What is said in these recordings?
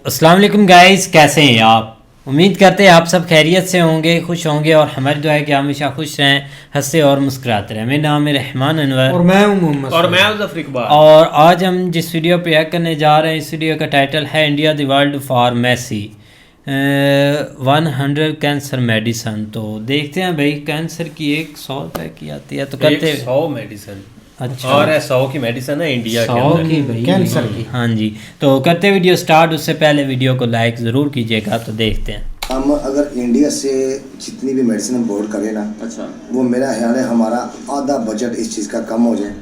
अस्सलाम वालेकुम गाइस, कैसे हैं आप? उम्मीद करते हैं आप सब खैरियत से होंगे, खुश होंगे और हमारी दुआ है कि हमेशा खुश रहें, हंसते और मुस्कुराते रहें। मेरा नाम है रहमान अनवर और मैं हूं मोहम्मद और मैं ज़फर इकबाल। और आज हम जिस वीडियो पे रिएक्ट करने जा रहे हैं, इस वीडियो का टाइटल है India the world pharmacy 100 cancer medicine. तो देखते हैं भाई, कैंसर की 100 रुपए की आती है तो करते 100 मेडिसिन। अच्छा, और 100 की मेडिसिन है इंडिया के 100 अंदर। की भाई, कैंसर की। हाँ जी। तो करते वीडियो स्टार्ट, उससे पहले वीडियो को लाइक ज़रूर कीजिएगा। तो देखते हैं। हम अगर इंडिया से जितनी भी मेडिसिन इम्पोर्ट करें ना, अच्छा, वो मेरा ख्याल है हमारा आधा बजट इस चीज़ का कम हो जाए।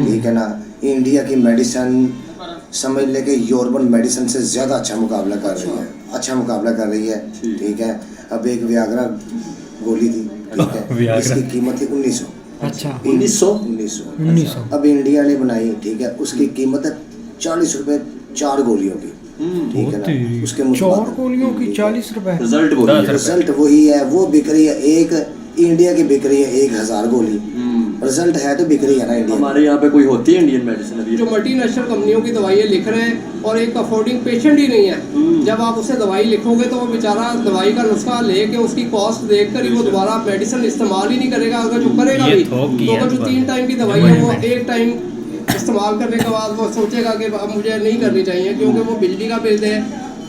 ठीक है ना। इंडिया की मेडिसिन समझ ले कि यूरोपन मेडिसिन से ज़्यादा अच्छा मुकाबला कर रही है, अच्छा मुकाबला कर रही है। ठीक है। अब एक वियाग्रा गोली थी, ठीक है, इसकी कीमत थी 1900। अच्छा 1900। अब इंडिया ने बनाई, ठीक है, उसकी कीमत है 40 रुपए 4 गोलियों की। ठीक है ना। उसके 4 गोलियों की 40 रुपए। रिजल्ट वही है, वो बिक रही है। एक इंडिया की बिक रही है 1000 गोली। रिजल्ट है तो बिक रही है ना इंडिया। हमारे यहाँ पे कोई होती है इंडियन मेडिसिन अभी? जो मल्टीनेशनल कंपनियों की दवाइयाँ लिख रहे हैं और एक अफोर्डिंग पेशेंट ही नहीं है। जब आप उसे दवाई लिखोगे तो वो बेचारा दवाई का नुस्खा लेके उसकी कॉस्ट देखकर ही वो दोबारा मेडिसिन इस्तेमाल ही नहीं करेगा। अगर जो करेगा भी तो अगर जो 3 टाइम की दवाई है वो 1 टाइम इस्तेमाल करने के बाद वो सोचेगा कि अब मुझे नहीं करनी चाहिए, क्योंकि वो बिजली का बिल दे,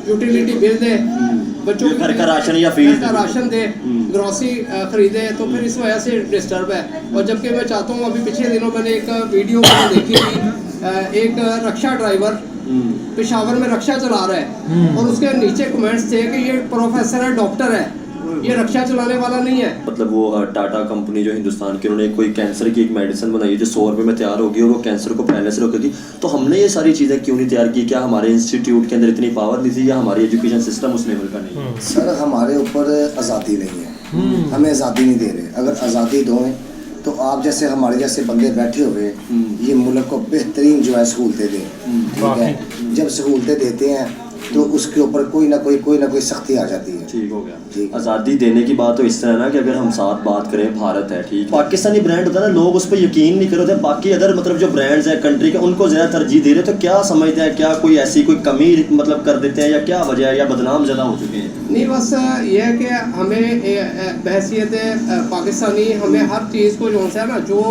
यूटिलिटी बिल दे, बच्चों घर का राशन या फीस का राशन दे, ग्रोसरी खरीदे, तो फिर इस वजह से डिस्टर्ब है। और जबकि मैं चाहता हूँ, अभी पिछले दिनों मैंने एक वीडियो देखी थी, एक रक्षा ड्राइवर पेशावर में रक्षा चला रहा है और उसके नीचे कमेंट्स थे कि ये प्रोफेसर है, डॉक्टर है, ये रक्षा चलाने वाला नहीं है। मतलब वो टाटा कंपनी जो हिंदुस्तान की, उन्होंने कोई कैंसर की एक मेडिसिन बनाई है जो 100 रुपये में तैयार होगी और वो कैंसर को फैलने से रोकेगी। तो हमने ये सारी चीज़ें क्यों नहीं तैयार की? क्या हमारे इंस्टीट्यूट के अंदर इतनी पावर नहीं थी या हमारी एजुकेशन सिस्टम उस लेवल का नहीं है? सर हमारे ऊपर आज़ादी नहीं है, हमें आज़ादी नहीं दे रहे। अगर आज़ादी दो तो आप जैसे हमारे जैसे बंदे बैठे हुए ये मुल्क को बेहतरीन जो है सहूलतें दें। ठीक है। जब सहूलतें देते हैं तो उसके ऊपर कोई ना कोई सख्ती आ जाती है। ठीक हो गया। आज़ादी देने की बात तो इस तरह ना कि अगर हम साथ बात करें, भारत है, ठीक, पाकिस्तानी ब्रांड होता है ना, लोग उस पर यकीन नहीं करते। बाकी अदर मतलब जो ब्रांड्स हैं कंट्री के, उनको ज़्यादा तरजीह दे रहे। तो क्या समझते हैं, क्या कोई ऐसी कोई कमी मतलब कर देते हैं या क्या वजह है, या बदनाम ज़्यादा हो चुके हैं? नहीं, बस ये है कि हमें बहसियत पाकिस्तानी, हमें हर चीज़ को जो है ना, जो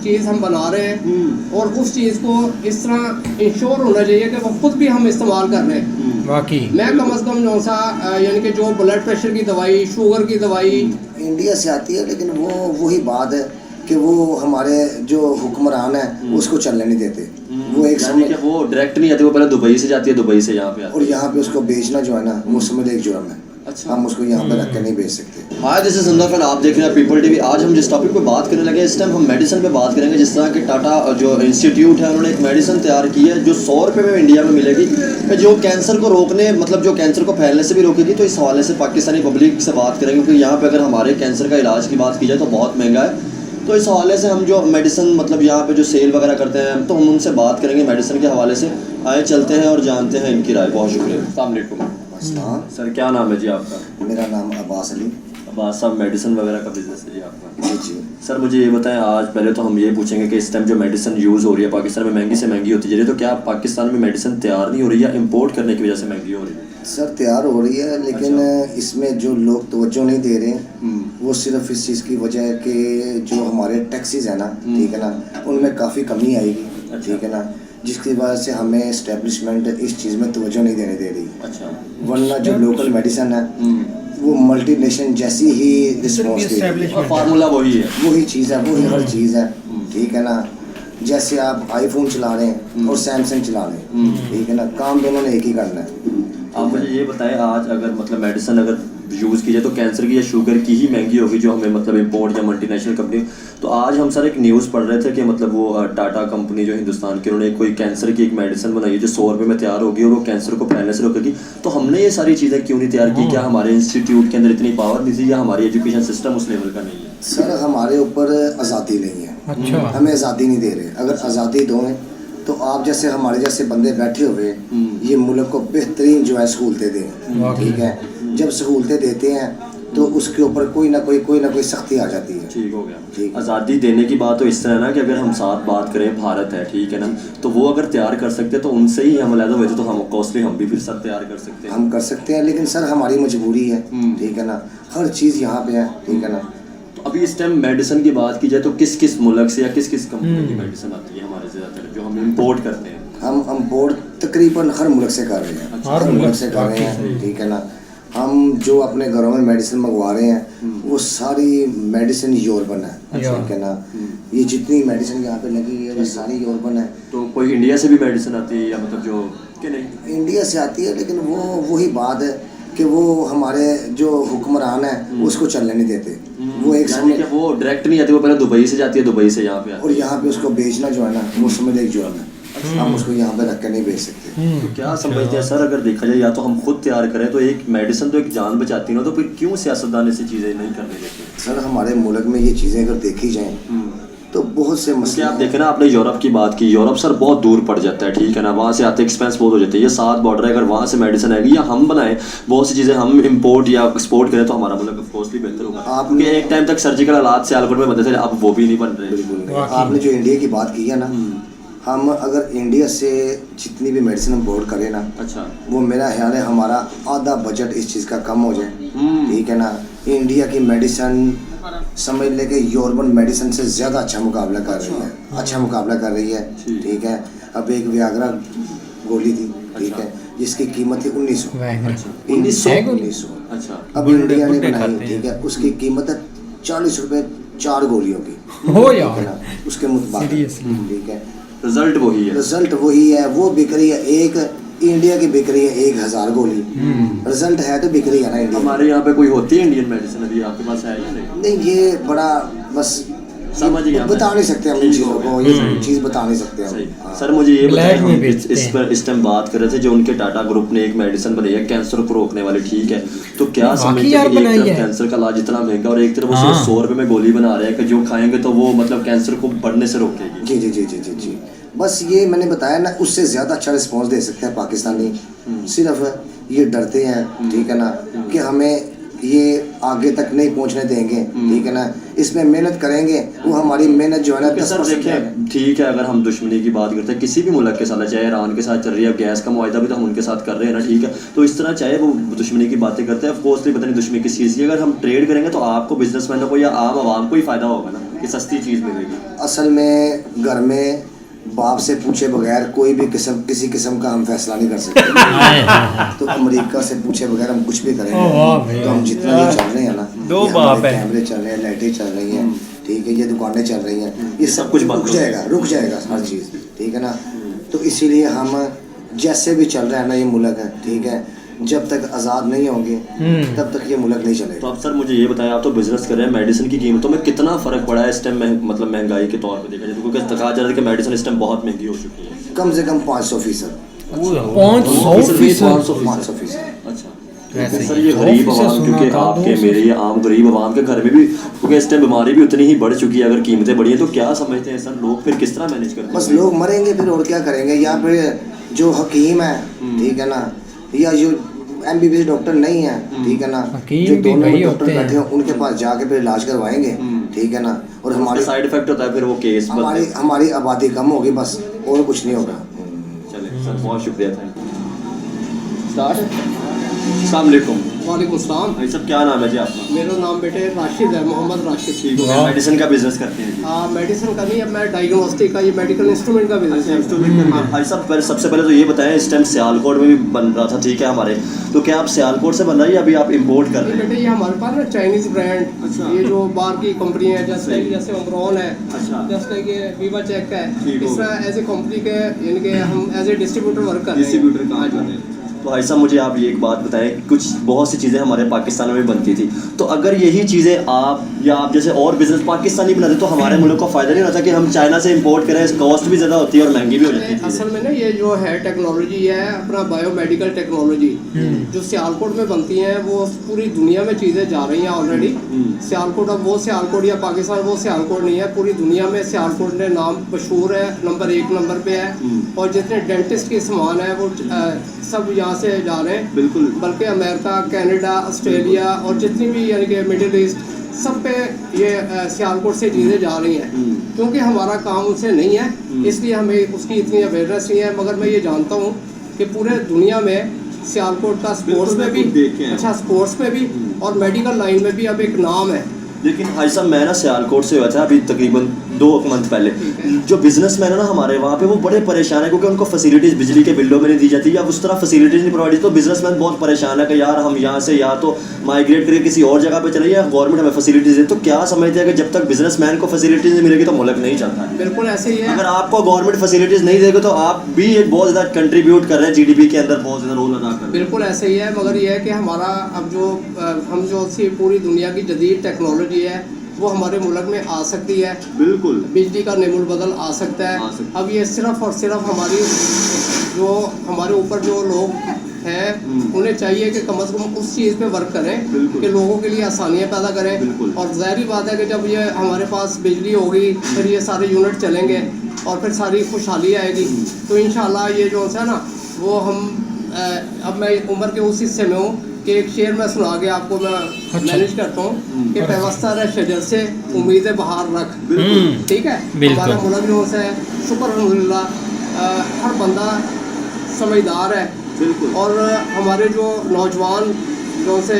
चीज़ हम बना रहे हैं और उस चीज़ को इस तरह इंश्योर होना चाहिए कि वो खुद भी हम इस्तेमाल कर रहे हैं। वाकई मैं कम अज़ कम जो सा यानी कि जो ब्लड प्रेशर की दवाई, शुगर की दवाई इंडिया से आती है, लेकिन वो वही बात है कि वो हमारे जो हुक्मरान है उसको चलने नहीं देते। वो एक समय वो डायरेक्ट नहीं आती, वो पहले दुबई से जाती है, दुबई से यहाँ पे आती है। और यहाँ पे उसको बेचना जो है ना, वो समझ एक जुर्म है। अच्छा। हम उसको यहाँ पे रख के नहीं बेच सकते। हाय, दिस इज संदर्भ, आप देख रहे हैं पीपल टीवी। आज हम जिस टॉपिक पे बात करने लगे, इस टाइम हम मेडिसिन पे बात करेंगे। जिस तरह कि टाटा जो इंस्टीट्यूट है, उन्होंने एक मेडिसिन तैयार की है जो 100 रुपये में इंडिया में मिलेगी, जो कैंसर को रोकने, मतलब जो कैंसर को फैलने से भी रोकेगी। तो इस हवाले से पाकिस्तानी पब्लिक से बात करेंगे, क्योंकि यहाँ पे अगर हमारे कैंसर का इलाज की बात की जाए तो बहुत महंगा है। तो इस हवाले से हम जो मेडिसिन मतलब यहाँ पे जो सेल वगैरह करते हैं, तो हम उनसे बात करेंगे मेडिसिन के हवाले से। आए चलते हैं और जानते हैं इनकी राय। बहुत शुक्रिया। अस्सलाम वालेकुम सर, क्या नाम है जी आपका? मेरा नाम अब्बास अली। अब्बास साहब, मेडिसिन वगैरह का बिजनेस है जी आपका? जी। सर मुझे ये बताएं, आज पहले तो हम ये पूछेंगे कि इस टाइम जो मेडिसिन यूज़ हो रही है पाकिस्तान में, महंगी से महंगी होती जा रही है, तो क्या पाकिस्तान में मेडिसिन तैयार नहीं हो रही या इंपोर्ट करने की वजह से महंगी हो रही है? सर तैयार हो रही है, लेकिन इसमें जो लोग तवज्जो नहीं दे रहे वो सिर्फ इस चीज़ की वजह है कि जो हमारे टैक्सेस है ना, ठीक है ना, उनमें काफ़ी कमी आएगी। ठीक है ना। जिसकी वजह से हमें एस्टेब्लिशमेंट इस चीज़ में तवज्जो नहीं देने दे रही। अच्छा। वरना जो लोकल मेडिसिन है वो मल्टीनेशनल जैसी ही रिस्पॉन्स देती है। फार्मूला वही है, वही चीज़ है, वही हर चीज़ है। ठीक है ना। जैसे आप आईफोन चला रहे हैं और सैमसंग चला रहे हैं, ठीक है ना, काम दोनों ने एक ही करना है। आप मुझे ये बताएं, आज अगर मतलब मेडिसिन अगर यूज़ की जाए तो कैंसर की या शुगर की ही महंगी होगी, जो हमें मतलब इंपोर्ट या मल्टीनेशनल कंपनी। तो आज हम सर एक न्यूज़ पढ़ रहे थे कि मतलब वो टाटा कंपनी जो हिंदुस्तान की, उन्होंने कोई कैंसर की एक मेडिसिन बनाई है जो 100 रुपये में तैयार होगी और वो कैंसर को फैलने से रोकेगी। तो हमने ये सारी चीज़ें क्यों नहीं तैयार की? क्या हमारे इंस्टीट्यूट के अंदर इतनी पावर नहीं थी या हमारी एजुकेशन सिस्टम उस लेवल का नहीं है? सर हमारे ऊपर आज़ादी नहीं है। अच्छा। हमें आज़ादी नहीं दे रहे। अगर आज़ादी दो तो आप जैसे हमारे जैसे बंदे बैठे हुए ये मुल्क को बेहतरीन जो है सहूलतें दें। ठीक है। जब सहूलतें देते हैं तो उसके ऊपर कोई ना कोई सख्ती आ जाती है। ठीक हो गया। ठीक। आज़ादी देने की बात तो इस तरह ना कि अगर हम साथ बात करें, भारत है ठीक है ना, तो वो अगर तैयार कर सकते हैं तो उनसे ही हम अलग हुए तो हम कॉस्टली हम भी फिर सब तैयार कर सकते हैं। हम कर सकते हैं, लेकिन सर हमारी मजबूरी है, ठीक है ना, हर चीज़ यहाँ पे है, ठीक है ना। तो अभी इस टाइम मेडिसिन की बात की जाए तो किस किस मुल्क से या किस किस कंपनी की मेडिसिन आती है हमारे ज़्यादातर जो हम इम्पोर्ट करते हैं? हम इम्पोर्ट तकरीबन हर मुल्क से कर रहे हैं, हर मुल्क से कर रहे हैं, ठीक है ना। हम जो अपने घरों में मेडिसिन मंगवा रहे हैं वो सारी मेडिसिन यूरोपन है, ठीक है ना। ये जितनी मेडिसिन यहाँ पे लगी है वो सारी यूरोपन है। तो कोई इंडिया से भी मेडिसिन आती है या मतलब जो कि नहीं? इंडिया से आती है, लेकिन वो वही बात है कि वो हमारे जो हुक्मरान है उसको चलने नहीं देते। वो एक यानी कि वो डायरेक्ट नहीं आती, वो पहले दुबई से जाती है, दुबई से यहाँ पे आती और यहाँ पे उसको बेचना जो है ना वो समझ एक जुर्म है, हम उसको यहाँ पे रख के नहीं बेच सकते। है। तो क्या समझते हैं सर, अगर देखा जाए या तो हम खुद तैयार करें तो एक मेडिसिन तो एक जान बचाती है ना, तो फिर क्यों सियासतदान ऐसी चीज़ें नहीं करने देते? सर हमारे मुल्क में ये चीज़ें अगर देखी जाएँ तो बहुत से क्योंकि मसले आप देखें ना, आपने यूरोप की बात की, यूरोप सर बहुत दूर पड़ जाता है, ठीक है ना, वहाँ से आते एक्सपेंस बहुत हो जाते हैं। ये 7 बॉर्डर है, अगर वहाँ से मेडिसिन आएगी या हम बनाएं बहुत सी चीज़ें हम इंपोर्ट या एक्सपोर्ट करें तो हमारा मतलब कॉस्टली बेहतर होगा। क्योंकि एक टाइम तक सर्जिकल हालात सियालकोट में बनते थे, अब वो भी नहीं बन रहे। आपने जो इंडिया की बात की है ना, हम अगर इंडिया से जितनी भी मेडिसिन इम्पोर्ट करें ना, अच्छा, वो मेरा ख्याल है हमारा आधा बजट इस चीज़ का कम हो जाए, ठीक है ना। इंडिया की मेडिसिन समझ ले कि यूरोपन मेडिसिन से ज़्यादा अच्छा मुकाबला कर रही है, अच्छा मुकाबला कर रही है, ठीक है। अब एक वियाग्रा गोली थी, ठीक है, जिसकी कीमत थी 1900। अच्छा, अब इंडिया ने बनाई, ठीक है, उसकी कीमत है 40 रुपए 4 गोलियों की, हो ठीक यार है ना, उसके मुताबिक, ठीक है। रिजल्ट वही है, रिजल्ट वही है, वो बिक रही है एक, इंडिया की बिक रही है 1000 गोली। रिजल्ट है तो बिक रही है ना इंडिया। हमारे यहाँ पे कोई होती है इंडियन मेडिसिन अभी आपके पास है या नहीं? नहीं, ये बड़ा बस समझ गया मैं। बता नहीं सकते हम इन चीज़ों को, ये चीज़ बता नहीं सकते हम। सही। हाँ। सर मुझे ये बताएं, ब्लैक में हम बेचते इस पर इस टाइम बात कर रहे थे जो उनके टाटा ग्रुप ने एक मेडिसिन बनाई है कैंसर को रोकने वाली, ठीक है, तो क्या समझते हैं यार कि एक बनाई तरफ है। कैंसर का इलाज इतना महंगा और एक तरफ वो सिर्फ 100 रुपए में गोली बना रहे हैं कि जो खाएंगे तो वो मतलब कैंसर को बढ़ने से रोकेगी। जी जी जी जी जी जी, बस ये मैंने बताया ना, उससे ज़्यादा अच्छा रिस्पॉन्स दे सकते हैं पाकिस्तानी। सिर्फ ये डरते हैं, ठीक है ना, कि हमें ये आगे तक नहीं पहुंचने देंगे, ठीक है ना। इसमें मेहनत करेंगे, वो हमारी मेहनत जो है ना 10% है। ठीक है, अगर हम दुश्मनी की बात करते हैं किसी भी मुल्क के साथ, चाहे ईरान के साथ चल रही है, गैस का मुआहदा भी तो हम उनके साथ कर रहे हैं ना, ठीक है, तो इस तरह चाहे वो दुश्मनी की बातें करते हैं, ऑफकोर्सली पता नहीं दुश्मनी किस चीज़ की, अगर हम ट्रेड करेंगे तो आपको बिजनेसमैनों को या आम आवाम को ही फायदा होगा ना कि सस्ती चीज़ मिलेगी। असल में घर में बाप से पूछे बगैर कोई भी किसी किस्म का हम फैसला नहीं कर सकते। तो अमेरिका से पूछे बगैर हम कुछ भी करेंगे। तो हम जितना ये चल रहे हैं ना, दो ये बाप हमारे है। कैमरे चल रहे हैं, लाइटें चल रही हैं, ठीक है, ये दुकानें चल रही हैं, ये सब कुछ रुक जाएगा हर चीज़, ठीक है ना। तो इसीलिए हम जैसे भी चल रहा है ना ये मुल्क है, ठीक है, जब तक आज़ाद नहीं होंगे तब तक ये मुल्क नहीं चलेगा। तो अब सर मुझे ये बताएं, आप तो बिजनेस कर रहे हैं, मेडिसिन की कीमतों में कितना फ़र्क पड़ा है इस टाइम मतलब महंगाई के तौर पे देखा जाए, क्योंकि कहा जा रहा है कि मेडिसिन इस टाइम बहुत महंगी हो चुकी है। कम से कम 500%। 500%। 500%। अच्छा, सर ये गरीब आवाम, क्योंकि आपके मेरे ये आम गरीब आवाम के घर में भी, क्योंकि इस टाइम बीमारी भी उतनी ही बढ़ चुकी है, अगर कीमतें बढ़ी हैं तो क्या समझते हैं सर लोग फिर किस तरह मैनेज करते हैं? बस लोग मरेंगे फिर, और क्या करेंगे। यहाँ पे जो हकीम है, ठीक है ना, या जो MBBS डॉक्टर नहीं है, ठीक है ना, जो दोनों डॉक्टर बैठे हैं उनके पास जाके फिर इलाज करवाएंगे, ठीक है ना। और हमारी साइड इफेक्ट होता है फिर वो केस हमारी आबादी कम होगी, बस और कुछ नहीं होगा। चले सर, बहुत शुक्रिया, थैंक यू। अस्सलाम वालेकुम। वालेकुम सलाम। भाई साहब क्या नाम है जी आपका? मेरा नाम बेटे राशिद है, मोहम्मद राशिद। ठीक है, मेडिसिन का बिजनेस करते हैं? हाँ, मेडिसिन का नहीं, अब मैं डायग्नोस्टिक का, ये मेडिकल इंस्ट्रूमेंट का बिजनेस है। भाई साहब सबसे पहले तो ये बताएं, इस टाइम सियालकोट में भी बन रहा था, ठीक है, हमारे, तो क्या आप सियालकोट से बन रहा है या अभी आप इम्पोर्ट कर रहे हैं? बेटे ये हमारे पास ना चाइनीज ब्रांड, अच्छा। ये जो बाहर की कंपनी है, जैसे अमरॉन है, अच्छा। जैसे कि वीवा चेक है, ठीक हो इस तरह एज ए कंपनी के, यानी कि हम एज ए डिस्ट्रीब्यूटर वर्क कर रहे हैं। डिस्ट्रीब्यूटर काम कर रहे हैं। तो भाई साहब मुझे आप ये एक बात बताएं, कुछ बहुत सी चीज़ें हमारे पाकिस्तान में बनती थी, तो अगर यही चीज़ें आप या आप जैसे और बिजनेस पाकिस्तानी बनाते तो हमारे मुल्क को फ़ायदा नहीं होता कि हम चाइना से इंपोर्ट करें, कॉस्ट भी ज़्यादा होती है और महंगी भी हो जाती है। असल में ना ये जो है टेक्नोलॉजी है, अपना बायोमेडिकल टेक्नोलॉजी जो सियालकोट में बनती हैं, वो पूरी दुनिया में चीज़ें जा रही हैं ऑलरेडी। सियालकोट अब वो सियालकोट या पाकिस्तान वो सियालकोट नहीं है, पूरी दुनिया में सियालकोट ने नाम मशहूर है, नंबर 1 पे है। और जितने डेंटिस्ट के सामान है वो सब यहाँ यहाँ से जा रहे हैं, बिल्कुल। बल्कि अमेरिका, कनाडा, ऑस्ट्रेलिया और जितनी भी यानी कि मिडिल ईस्ट सब पे ये सियालकोट से चीज़ें जा रही हैं, क्योंकि हमारा काम उनसे नहीं है, इसलिए हमें उसकी इतनी अवेयरनेस नहीं है। मगर मैं ये जानता हूँ कि पूरे दुनिया में सियालकोट का स्पोर्ट्स में भी, अच्छा स्पोर्ट्स में भी और मेडिकल लाइन में भी अब एक नाम है। लेकिन भाई साहब मैं ना सियालकोट से हुआ था अभी तकरीबन 2 मंथ पहले। जो बिजनेसमैन है ना हमारे वहाँ पे, वो बड़े परेशान है क्योंकि उनको फैसिलिटीज़ बिजली के बिलों में नहीं दी जाती या उस तरह फैसिलिटीज़ नहीं प्रोवाइड। तो बिजनेसमैन बहुत परेशान है कि यार हम यहाँ से या तो माइग्रेट करके किसी और जगह पे चले या गवर्नमेंट हमें फैसिलिटीज़ दे। तो क्या समझते हैं कि जब तक बिजनेसमैन को फैसिलिटीज़ नहीं मिलेगी तो मुल्क नहीं चलता है? बिल्कुल ऐसे ही है। अगर आपको गवर्नमेंट फैसिलिटीज़ नहीं देगी तो आप भी एक बहुत ज़्यादा कंट्रीब्यूट कर रहे हैं GDP के अंदर, बहुत ज़्यादा रोल अदा कर रहे हैं। बिल्कुल ऐसे ही है, मगर ये है कि हमारा अब जो हम जो सी पूरी दुनिया की जदीद टेक्नोलॉजी है वो हमारे मुल्क में आ सकती है। बिल्कुल। बिजली का नेमुल बदल आ सकता है। अब ये सिर्फ और सिर्फ हमारे ऊपर जो लोग हैं उन्हें चाहिए कि कम से कम उस चीज़ पे वर्क करें कि लोगों के लिए आसानियाँ पैदा करें। और ज़ाहिर बात है कि जब ये हमारे पास बिजली होगी फिर ये सारे यूनिट चलेंगे और फिर सारी खुशहाली आएगी। तो इंशाल्लाह ये जो है ना वो हम अब मैं उम्र के उस हिस्से में हूँ कि एक शेर मैं सुना के आपको मैं मैनेज करता हूँ कि पैवस्ता रह शजर से उम्मीदें बहार रख। ठीक है, हमारा मुल्क जो है शुक्र अल्हम्दुलिल्लाह हर बंदा समझदार है और हमारे जो नौजवान जो से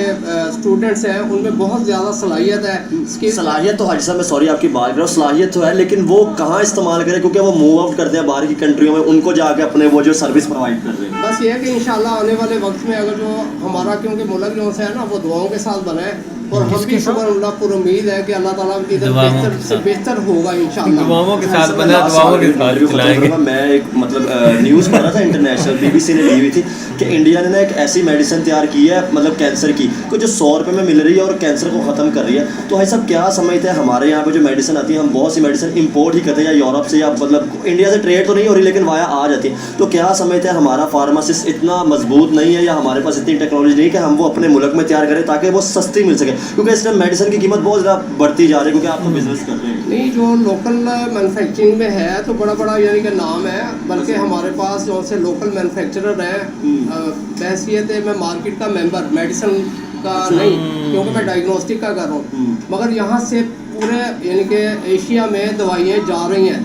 स्टूडेंट्स हैं उनमें बहुत ज़्यादा सलाहियत है। सलाहियत तो हाजी साहब मैं सॉरी आपकी बात कर रहा हूँ, सलाहियत तो है लेकिन वो कहाँ इस्तेमाल करें क्योंकि वो मूव आउट करते हैं बाहर की कंट्रियों में, उनको जाके अपने वो जो सर्विस प्रोवाइड कर रहे हैं। बस ये है कि इंशाल्लाह आने वाले वक्त में अगर जो हमारा क्योंकि मुल्क जो है ना वो दुआओं के साथ बना है और हम भी शुक्र अल्लाह पर उम्मीद है कि अल्लाह ताला इधर बेहतर से बेहतर होगा इंशाल्लाह। दुआओं के साथ बना, दुआओं के साथ चलाएंगे। मैं एक मतलब न्यूज़ पढ़ रहा था, इंटरनेशनल BBC ने दी हुई थी कि इंडिया ने ना एक ऐसी मेडिसिन तैयार की है मतलब कैंसर की जो 100 रुपये में मिल रही है और कैंसर को ख़त्म कर रही है। तो भाई साहब क्या समझते हैं हमारे यहाँ पे जो मेडिसिन आती है, हम बहुत सी मेडिसिन इंपोर्ट ही करते हैं या यूरोप से या मतलब इंडिया से ट्रेड तो नहीं हो रही लेकिन वाया आ जाती है। तो क्या समझते हैं हमारा फार्मासिस्ट इतना मजबूत नहीं है या हमारे पास इतनी टेक्नोलॉजी नहीं कि हम वो अपने मुल्क में तैयार करें ताकि वो सस्ती मिल सके, क्योंकि इस टाइम मेडिसिन की कीमत बहुत ज़्यादा बढ़ती जा रही है क्योंकि आप तो बिजनेस कर रहे हैं। नहीं, जो लोकल मैन्युफैक्चरिंग में है तो बड़ा बड़ा यानी कि नाम है, बल्कि हमारे पास जो से लोकल मैन्युफैक्चरर है बहसियत है मैं मार्केट का मेंबर मेडिसिन का नहीं, क्योंकि मैं डायग्नोस्टिक का कर रहा हूँ, मगर यहाँ से पूरे यानी कि एशिया में दवाइयाँ जा रही हैं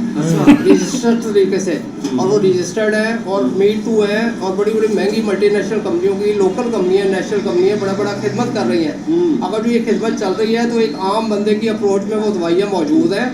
रजिस्टर्ड तरीके से और वो रजिस्टर्ड है और मीट टू है और बड़ी बड़ी महंगी मल्टीनेशनल कंपनियों की लोकल कंपनियाँ नेशनल कंपनियाँ बड़ा बड़ा खिदमत कर रही हैं। अगर जो ये खिदमत चल रही है तो एक आम बंदे की अप्रोच में वो दवाइयाँ मौजूद है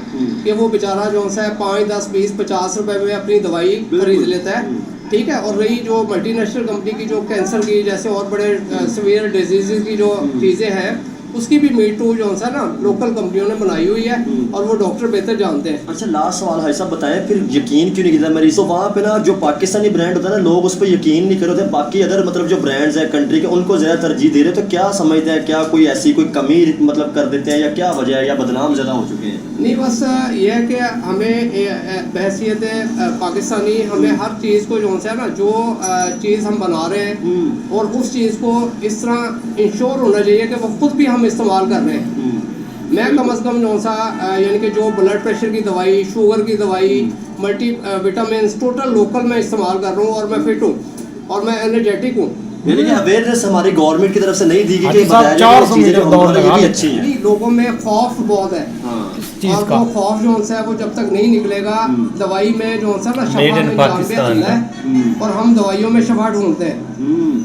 कि वो बेचारा जो है 5, 10, 20, 50 रुपए में अपनी दवाई खरीद लेता है। ठीक है, और रही जो मल्टीनेशनल कंपनी की जो कैंसर की जैसे और बड़े सीवियर डिजीज़ की जो चीज़ें हैं उसकी भी मीट टू जो है ना लोकल कंपनियों ने बनाई हुई है और वो डॉक्टर बेहतर जानते हैं। अच्छा लास्ट सवाल भाई साहब बताएं फिर यकीन क्यों नहीं किया मरीजों वहाँ पे ना जो पाकिस्तानी ब्रांड होता है ना लोग उस पर यकीन नहीं कर रहे थे, बाकी अदर मतलब जो ब्रांड्स हैं कंट्री के उनको ज़्यादा तरजीह दे रहे, तो क्या समझते हैं क्या कोई ऐसी कोई कमी मतलब कर देते हैं या क्या वजह है या बदनाम ज़्यादा हो चुके हैं? नहीं, बस ये है कि हमें बहसियत पाकिस्तानी हमें हर चीज़ को जो है ना जो चीज़ हम बना रहे हैं और उस चीज़ को इस तरह इंश्योर होना चाहिए कि वो खुद भी हम इस्तेमाल कर रहे हैं। मैं कम अज़ कम जो सा यानी कि जो ब्लड प्रेशर की दवाई, शुगर की दवाई, मल्टी विटामिन टोटल लोकल मैं इस्तेमाल कर रहा हूँ और मैं फिट हूँ और मैं एनर्जेटिक हूँ। यानी कि अवेयरनेस हमारी गवर्नमेंट की तरफ से नहीं दी गई कि अच्छी है। नहीं, लोगों में खौफ बहुत है और वो खौफ जो है वो जब तक नहीं निकलेगा दवाई में जो है ना शफा में जानबे अल्लाह है और हम दवाइयों में शफा ढूंढते हैं।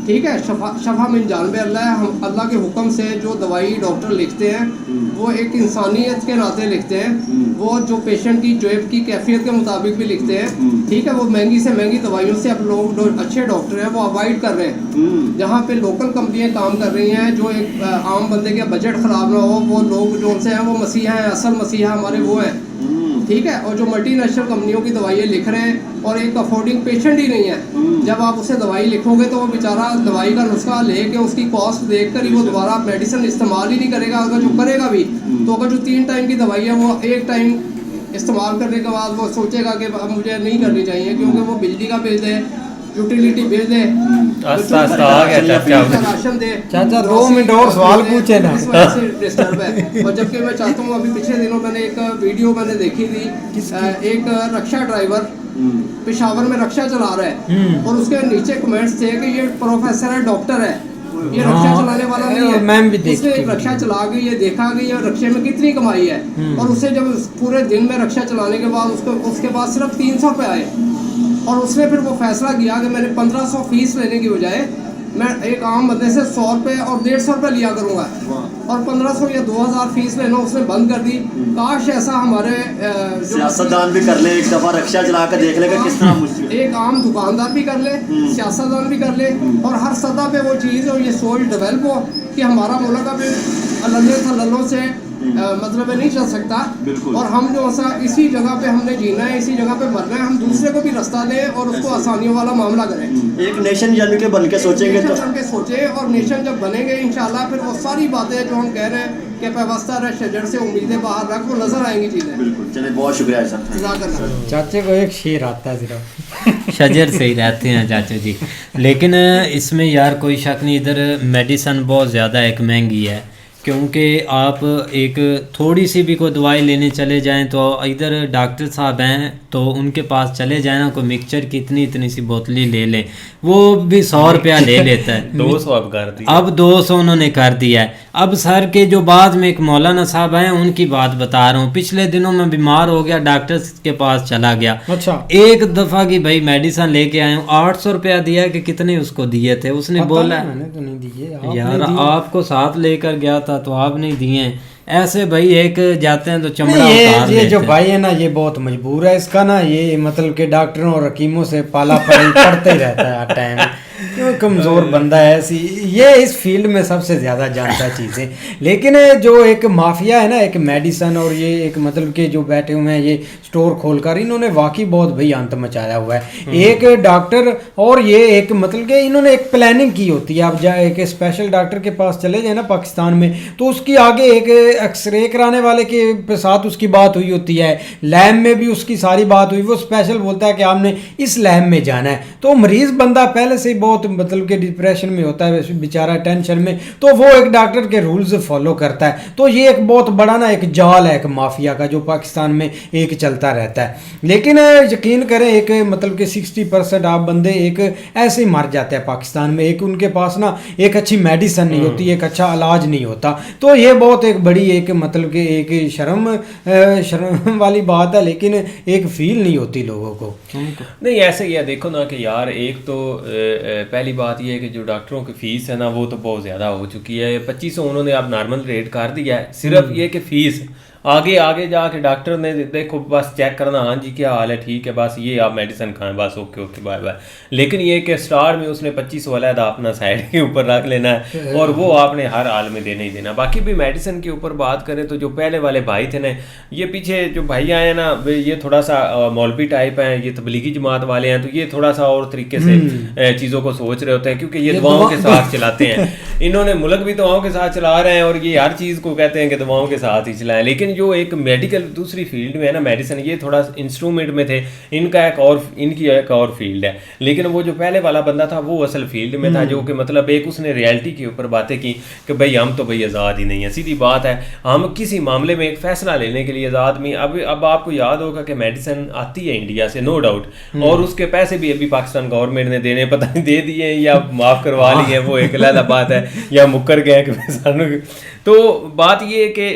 ठीक है, शफा में जानबे अल्लाह है, हम अल्लाह के हुक्म से जो दवाई डॉक्टर लिखते हैं वो एक इंसानियत के नाते लिखते हैं, वो जो पेशेंट की जेब की कैफियत के मुताबिक भी लिखते हैं। ठीक है, वो महंगी से महंगी दवाइयों से अब लोग जो अच्छे डॉक्टर हैं वो अवॉइड कर रहे हैं। जहाँ पे लोकल कंपनियां काम कर रही हैं जो एक आम बंदे का बजट ख़राब ना हो, वो लोग जो उनसे हैं वो मसीहा हैं, असल मसीहा हमारे वो हैं। ठीक है, और जो मल्टीनेशनल कंपनियों की दवाइयाँ लिख रहे हैं और एक अफोर्डिंग पेशेंट ही नहीं है, जब आप उसे दवाई लिखोगे तो वो बेचारा दवाई का नुस्खा लेके उसकी कॉस्ट देखकर ही वो दोबारा मेडिसिन इस्तेमाल ही नहीं करेगा। अगर जो करेगा भी तो अगर जो 3 टाइम की दवाई है वो एक टाइम इस्तेमाल करने के बाद वो सोचेगा कि अब मुझे नहीं करनी चाहिए क्योंकि वो बिजली का बिल दे, यूटिलिटी बिल दे, राशन दे। चाचा 2 मिनट और सवाल पूछे ना, डिस्टर्ब है। और जबकि मैं चाहता हूँ, अभी पिछले दिनों मैंने एक वीडियो मैंने देखी थी, एक रक्षा ड्राइवर पेशावर में रक्षा चला रहा है और उसके नीचे कमेंट्स थे कि ये प्रोफेसर है, डॉक्टर है, ये रक्षा चलाने वाला नहीं है। मैम भी देखती उसने रक्षा चला के ये देखा कि ये रक्षे में कितनी कमाई है और उसे जब पूरे दिन में रक्षा चलाने के बाद उसके बाद सिर्फ 300 रुपये आए और उसने फिर वो फैसला किया कि मैंने 1500 फीस लेने की बजाय मैं एक आम बंदे से 100 रुपये और 150 रुपये लिया करूँगा और 1500 या 2000 फीस लेना उसने बंद कर दी। काश ऐसा हमारे सियासतदान भी कर ले, एक दफा रक्षा चला कर देख लेगा किस तरह मुश्किल, एक आम दुकानदार भी कर ले, सियासतदान भी कर ले और हर सतह पे वो चीज़ और ये सोच डेवलप हो कि हमारा मुल्क अब अल्लाह थल्लों से मतलब नहीं चल सकता और हम जो ऐसा इसी जगह पे हमने जीना है, इसी जगह पे मरना है, हम दूसरे को भी रास्ता दें और उसको आसानियों वाला मामला करें। एक नेशन यानी कि बन के सोचेंगे तो बन के सोचे और नेशन जब बनेंगे इंशाल्लाह फिर वो सारी बातें जो हम कह रहे हैं कि व्यवस्था रह शजर से उम्मीदें बाहर रख वो नजर आएंगी चीज़ें। बिल्कुल, चलिए बहुत शुक्रिया सर। जज़ाकल्लाह। चाचे को एक शेर आता है सिर्फ शजर से ही रहते हैं चाचा जी। लेकिन इसमें यार कोई शक नहीं, इधर मेडिसन बहुत ज़्यादा एक महंगी है, क्योंकि आप एक थोड़ी सी भी कोई दवाई लेने चले जाएं तो इधर डॉक्टर साहब हैं तो उनके पास चले जाए ना, कोई मिक्सचर की इतनी सी बोतली ले लें वो भी 100 रुपया ले लेता है। 200 अब कर दी, अब 200 उन्होंने कर दिया है। अब सर के जो बाद में एक मौलाना साहब हैं उनकी बात बता रहा हूँ, पिछले दिनों में बीमार हो गया, डॉक्टर के पास चला गया, अच्छा एक दफ़ा की भाई मेडिसिन लेके आया हूँ, 800 रुपया दिया कि कितने उसको दिए थे, उसने बोला मैंने तो नहीं दिए यार आपको साथ लेकर गया था तो आप नहीं दिए। ऐसे भाई एक जाते हैं तो चमड़ा उतार ये जो लेते हैं। भाई है ना ये बहुत मजबूर है, इसका ना ये मतलब के डॉक्टरों और हकीमों से पाला पड़ते ही रहता है हर टाइम, क्यों कमज़ोर बंदा है ऐसी, ये इस फील्ड में सबसे ज़्यादा जानता चीज़ें। लेकिन जो एक माफिया है ना, एक मेडिसन और ये एक मतलब के जो बैठे हुए हैं ये स्टोर खोलकर, इन्होंने वाकई बहुत भाई अंत मचाया हुआ है। एक डॉक्टर और ये एक मतलब के इन्होंने एक प्लानिंग की होती है। आप जाए एक स्पेशल डॉक्टर के पास चले जाए ना पाकिस्तान में तो उसकी आगे एक एक्सरे कराने वाले के साथ उसकी बात हुई होती है, लैब में भी उसकी सारी बात हुई, वो स्पेशल बोलता है कि आपने इस लैब में जाना है। तो मरीज बंदा पहले से ही बहुत मतलब के डिप्रेशन में होता है बेचारा, टेंशन में, तो वो एक डॉक्टर के रूल्स फॉलो करता है। तो ये एक बहुत बड़ा ना एक जाल है एक माफिया का जो पाकिस्तान में एक चलता रहता है। लेकिन यकीन करें एक मतलब के 60% आप बंदे एक ऐसे ही मर जाते हैं पाकिस्तान में, एक उनके पास ना एक अच्छी मेडिसिन नहीं होती, एक अच्छा इलाज नहीं होता। तो ये बहुत एक बड़ी एक मतलब के एक शर्म वाली बात है, लेकिन एक फील नहीं होती लोगों को। नहीं ऐसे ही है, देखो ना कि यार एक तो पहली बात ये है कि जो डॉक्टरों की फ़ीस है ना वो तो बहुत ज़्यादा हो चुकी है। 2500 उन्होंने अब नॉर्मल रेट कर दिया है, सिर्फ ये कि फ़ीस आगे जाके डॉक्टर ने देखो बस चेक करना, हाँ जी क्या हाल है, ठीक है, बस ये आप मेडिसिन खाएं, बस ओके ओके बाय बाय। लेकिन ये कि स्टार्ट में उसने 2500 वाला अपना साइड के ऊपर रख लेना है और वो आपने हर हाल में देना ही देना। बाकी भी मेडिसिन के ऊपर बात करें तो जो पहले वाले भाई थे ना, ये पीछे जो भाई आए ना ये थोड़ा सा मौलवी टाइप हैं, ये तबलीगी जमात वाले हैं, तो ये थोड़ा सा और तरीके से चीज़ों को सोच रहे होते हैं, क्योंकि ये दुआओं के साथ चलाते हैं। इन्होंने मुल्क भी दुआओं के साथ चला रहे हैं और ये हर चीज़ को कहते हैं कि दुआओं के साथ ही चलाएं। लेकिन जो एक मेडिकल दूसरी फील्ड में है ना मेडिसिन, ये थोड़ा इंस्ट्रूमेंट में थे, इनकी एक और फील्ड है। लेकिन वो जो पहले वाला बंदा था वो असल फील्ड में था, जो कि मतलब एक उसने रियलिटी के ऊपर बातें की कि भाई हम तो भाई आज़ाद ही नहीं है, सीधी बात है, हम किसी मामले में एक फैसला लेने के लिए आज़ाद नहीं। अब आपको याद होगा कि मेडिसिन आती है इंडिया से नो डाउट, और उसके पैसे भी अभी पाकिस्तान गवर्नमेंट ने देने पता नहीं दे दिए या माफ़ करवा लिए, वो एक अलग बात है, या मुकर गए कि तो बात ये है कि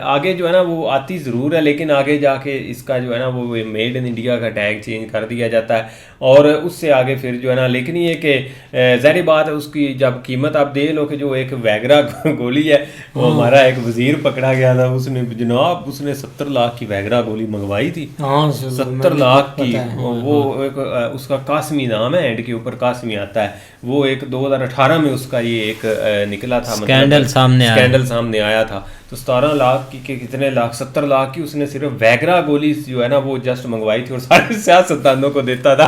आगे जो है ना वो आती ज़रूर है, लेकिन आगे जाके इसका जो है ना वो मेड इन इंडिया का टैग चेंज कर दिया जाता है और उससे आगे फिर जो है ना, लेकिन ये कि ज़ाहिर बात है उसकी जब कीमत आप दे लो कि जो एक वैगरा गोली है वो हमारा एक वज़ीर पकड़ा गया था, उसने जनाब उसने 70 लाख की वैगरा गोली मंगवाई थी, 70 लाख की। वो एक उसका कासमी नाम है, एंड के ऊपर कासमी आता है, वो एक 2018 में उसका ये एक निकला था, स्कैंडल सामने आया था। तो 17 लाख की के कितने लाख 70 लाख की उसने सिर्फ वैगरा गोली जो है ना वो जस्ट मंगवाई थी और सारे सियासतदानों को देता था।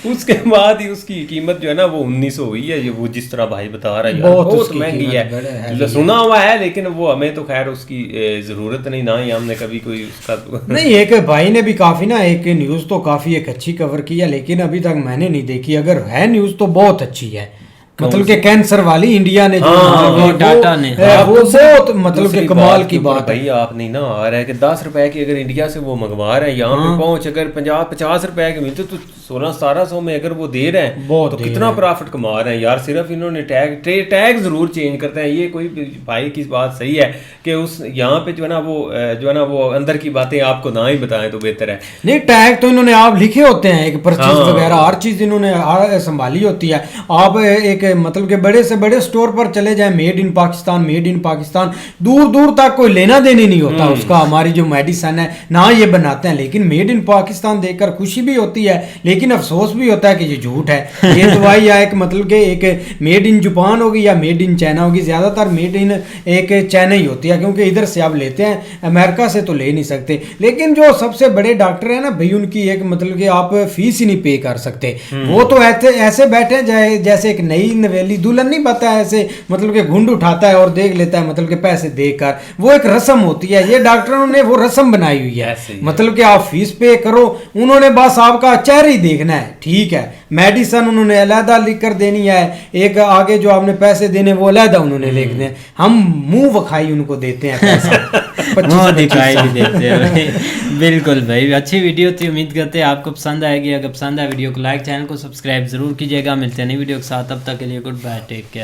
उसके बाद ही उसकी कीमत जो है ना वो 1900 हुई है, ये वो जिस तरह भाई बता रहा है बहुत महंगी है, सुना हुआ है, लेकिन वो हमें तो खैर उसकी ज़रूरत नहीं, ना ही हमने कभी कोई उसका नहीं। एक भाई ने भी काफ़ी ना एक न्यूज़ तो काफ़ी एक अच्छी कवर की है, लेकिन अभी तक मैंने नहीं देखी, अगर है न्यूज़ तो बहुत अच्छी है, मतलब के कैंसर वाली इंडिया ने जो हाँ, मतलब वो टाटा ने। वो बहुत मतलब दूसरी के कमाल बात की के ऊपर बात है। भाई आप नहीं ना आ रहा है कि 10 रुपए की अगर इंडिया से वो मंगवा रहे हैं यहाँ पे पहुंच अगर 50 रुपए की मिलते तो 1600-1700 में अगर वो दे रहे हैं बहुत तो दे कितना प्रॉफिट कमा रहे हैं यार। सिर्फ इन्होंने टैग जरूर चेंज करते हैं। ये कोई भाई की बात सही है कि उस यहाँ पे जो है ना वो अंदर की बातें आपको ना ही बताएं तो बेहतर है। नहीं, टैग तो इन्होंने आप लिखे होते हैं, एक पर्चेज हाँ। वगैरह हर चीज इन्होंने संभाली होती है। आप एक मतलब के बड़े से बड़े स्टोर पर चले जाएं, made in Pakistan, made in Pakistan, दूर दूर तक कोई लेना देनी नहीं होता उसका। हमारी जो मेडिसिन है ना ये बनाते हैं, लेकिन मेड इन पाकिस्तान देखकर खुशी भी होती है, लेकिन अफसोस भी होता है कि ये झूठ है। ये दवाई या एक मतलब के एक मेड इन जापान होगी या मेड इन चाइना होगी, ज्यादातर मेड इन एक चाइना ही होती है, क्योंकि इधर से आप लेते हैं, अमेरिका से तो ले नहीं सकते। लेकिन जो सबसे बड़े डॉक्टर है ना भाई, उनकी एक मतलब कि आप फीस ही नहीं पे कर सकते। वो तो ऐसे बैठे हैं जैसे एक नई नवेली दुल्हन नहीं पता है, ऐसे मतलब कि घुंड उठाता है और देख लेता है, मतलब कि पैसे देकर। वो एक रस्म होती है, ये डॉक्टरों ने वो रस्म बनाई हुई है। ऐसे ही है। मतलब कि आप फीस पे करो, उन्होंने बस आपका चेहरा ही देखना है, ठीक है। मेडिसिन उन्होंने अलहदा लिख कर देनी है, एक आगे जो आपने पैसे देने वो अलहदा उन्होंने लिख दें। हम मुंह वखाई उनको देते हैं पैसा। मुंह दिखाई भी देते हैं भाई। बिल्कुल भाई, अच्छी वीडियो थी, उम्मीद करते हैं आपको पसंद आएगी। अगर पसंद आए वीडियो को लाइक, चैनल को सब्सक्राइब जरूर कीजिएगा। मिलते हैं नई वीडियो के साथ, तब तक के लिए गुड बाय, टेक केयर।